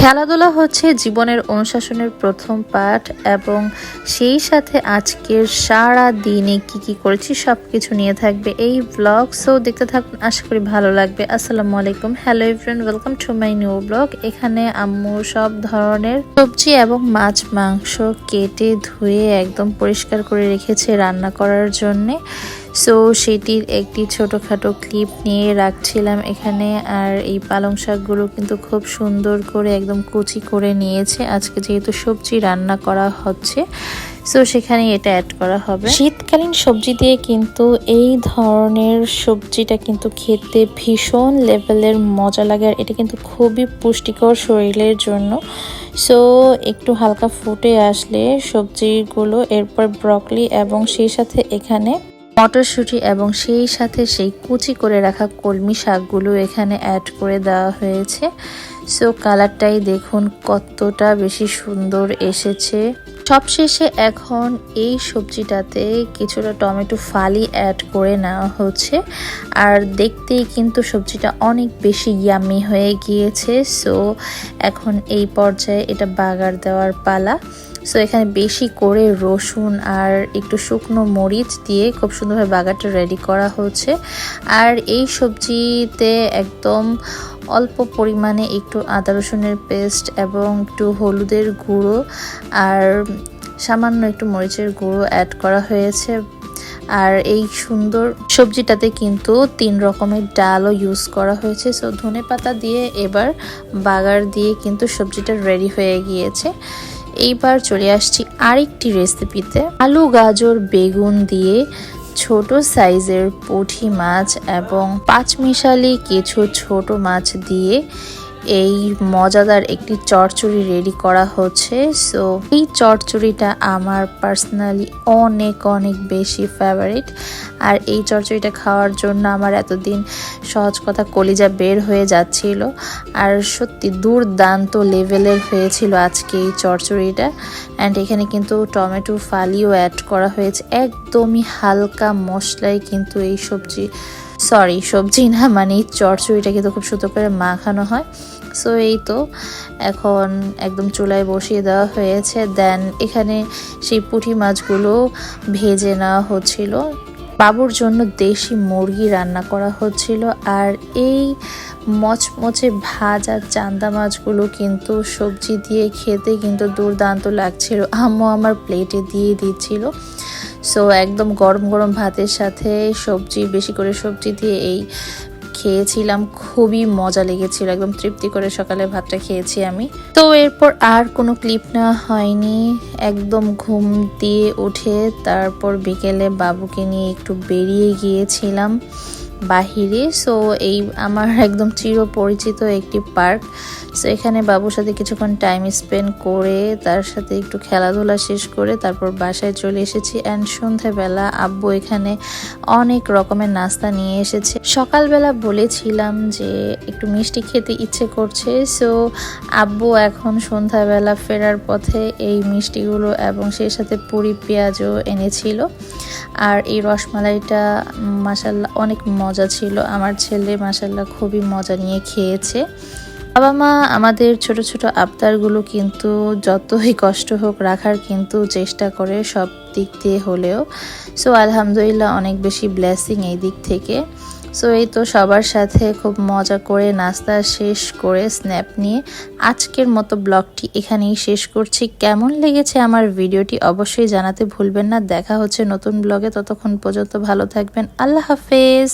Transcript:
খেলাধুলা হচ্ছে জীবনের অনুশাসনের প্রথম পাঠ এবং সেই সাথে আজকের সারা দিনে কি করেছি সবকিছু নিয়ে থাকবে এই ব্লগ। সো দেখতে থাকুন, আশা করি ভালো লাগবে। আসসালামু আলাইকুম, hello everyone, welcome to my new blog. এখানে আম্মু সব ধরনের সবজি এবং মাছ মাংস কেটে ধুয়ে একদম পরিষ্কার করে রেখেছে রান্না করার জন্যে। সো সেটির একটি ছোটোখাটো ক্লিপ নিয়ে রাখছিলাম এখানে। আর এই পালং শাকগুলো কিন্তু খুব সুন্দর করে একদম কুচি করে নিয়েছে, আজকে যেহেতু সবজি রান্না করা হচ্ছে সো সেখানে এটা অ্যাড করা হবে। শীতকালীন সবজি দিয়ে কিন্তু এই ধরনের সবজিটা কিন্তু খেতে ভীষণ লেভেলের মজা লাগে, আর এটা কিন্তু খুবই পুষ্টিকর শরীরের জন্য। সো একটু হালকা ফুটে আসলে সবজিগুলো, এরপর ব্রকলি এবং সেই সাথে এখানে মটরশুঁটি এবং সেই সাথে সেই কুচি করে রাখা কলমি শাকগুলো এখানে অ্যাড করে দেওয়া হয়েছে। সো কালারটাই দেখুন কতটা বেশি সুন্দর এসেছে। সবশেষে এখন এই সবজিটাতে কিছুটা টমেটো ফালি অ্যাড করে নেওয়া হচ্ছে, আর দেখতেই কিন্তু সবজিটা অনেক বেশি ইয়ামি হয়ে গিয়েছে। সো এখন এই পর্যায়ে এটা বাগার দেওয়ার পালা। সো এখানে বেশি করে রসুন আর একটু শুকনো মরিচ দিয়ে খুব সুন্দরভাবে বাগারটা রেডি করা হচ্ছে। আর এই সবজিতে একদম অল্প পরিমাণে একটু আদা রসুনের পেস্ট এবং একটু হলুদের গুঁড়ো আর সামান্য একটু মরিচের গুঁড়ো অ্যাড করা হয়েছে। আর এই সুন্দর সবজিটাতে কিন্তু 3 রকমের ডালও ইউজ করা হয়েছে। সো ধনেপাতা দিয়ে এবার বাগার দিয়ে কিন্তু সবজিটা রেডি হয়ে গিয়েছে। এইবার চলে আসছি আরেকটি রেসিপিতে। আলু, গাজর, বেগুন দিয়ে ছোট সাইজের পুঁটি মাছ এবং পাঁচমিশালি কিছু ছোট মাছ দিয়ে এই মজাদার একটি চচ্চড়ি রেডি করা হচ্ছে। সো এই চচ্চড়িটা আমার পার্সোনালি অনেক বেশি ফেভারিট। আর এই চচ্চড়িটা খাওয়ার জন্য আমার এতদিন সহজ কথা কলিজা বের হয়ে যাচ্ছিল। আর সত্যি দুর্দান্ত লেভেলের হয়েছিল আজকে এই চচ্চড়িটা। অ্যান্ড এখানে কিন্তু টমেটো ফালিও অ্যাড করা হয়েছে। একদমই হালকা মশলায় কিন্তু এই সবজি না, মানে চচ্চড়িটা কিন্তু খুব সুন্দর করে মাখানো হয়। সো এই তো এখন একদম চুলায় বসিয়ে দেওয়া হয়েছে। দেন এখানে সেই পুঁটি মাছগুলো ভেজে নেওয়া হচ্ছিল। বাবুর জন্য দেশি মুরগি রান্না করা হচ্ছিল। আর এই মচমচে ভাজা চান্দা মাছগুলো কিন্তু সবজি দিয়ে খেতে কিন্তু দুর্দান্ত লাগছিল। আম্মু আমার প্লেটে দিয়ে দিচ্ছিল। সো একদম গরম গরম ভাতের সাথে বেশি করে সবজি দিয়ে এই খেয়েছিলাম, খুবই মজা লেগেছিল। একদম তৃপ্তি করে সকালে ভাতটা খেয়েছি আমি। তো এরপর আর কোনো ক্লিপ নেওয়া হয়নি, একদম ঘুম দিয়ে উঠে তারপর বিকেলে বাবুকে নিয়ে একটু বেরিয়ে গিয়েছিলাম বাহিরে। সো এই আমার একদম চিরপরিচিত একটি পার্ক। সো এখানে বাবুর সাথে কিছুক্ষণ টাইম স্পেন্ড করে তার সাথে একটু খেলাধুলা শেষ করে তারপর বাসায় চলে এসেছি। অ্যান্ড সন্ধ্যাবেলা আব্বু এখানে অনেক রকমের নাস্তা নিয়ে এসেছে। সকালবেলা বলেছিলাম যে একটু মিষ্টি খেতে ইচ্ছে করছে। সো আব্বু এখন সন্ধ্যাবেলা ফেরার পথে এই মিষ্টিগুলো এবং সেই সাথে পুরি পেঁয়াজও এনেছিল। আর এই রসমালাইটা মাশাল্লাহ অনেক মজা ছিল। আমার ছেলে মাশাল্লাহ খুবই মজা নিয়ে খেয়েছে। বাবা মা আমাদের ছোট ছোট আবদারগুলো কিন্তু যতই কষ্ট হোক রাখার কিন্তু চেষ্টা করে সব দিক দিয়ে হলেও। সো আলহামদুলিল্লাহ অনেক বেশি ব্লেসিং এই দিক থেকে। সো এই তো সবার সাথে খুব মজা করে নাস্তা শেষ করে স্ন্যাপ নিয়ে আজকের মতো ব্লগটি এখানেই শেষ করছি। কেমন লেগেছে আমার ভিডিওটি অবশ্যই জানাতে ভুলবেন না। দেখা হচ্ছে নতুন ব্লগে, ততক্ষণ পর্যন্ত ভালো থাকবেন। আল্লাহ হাফেজ।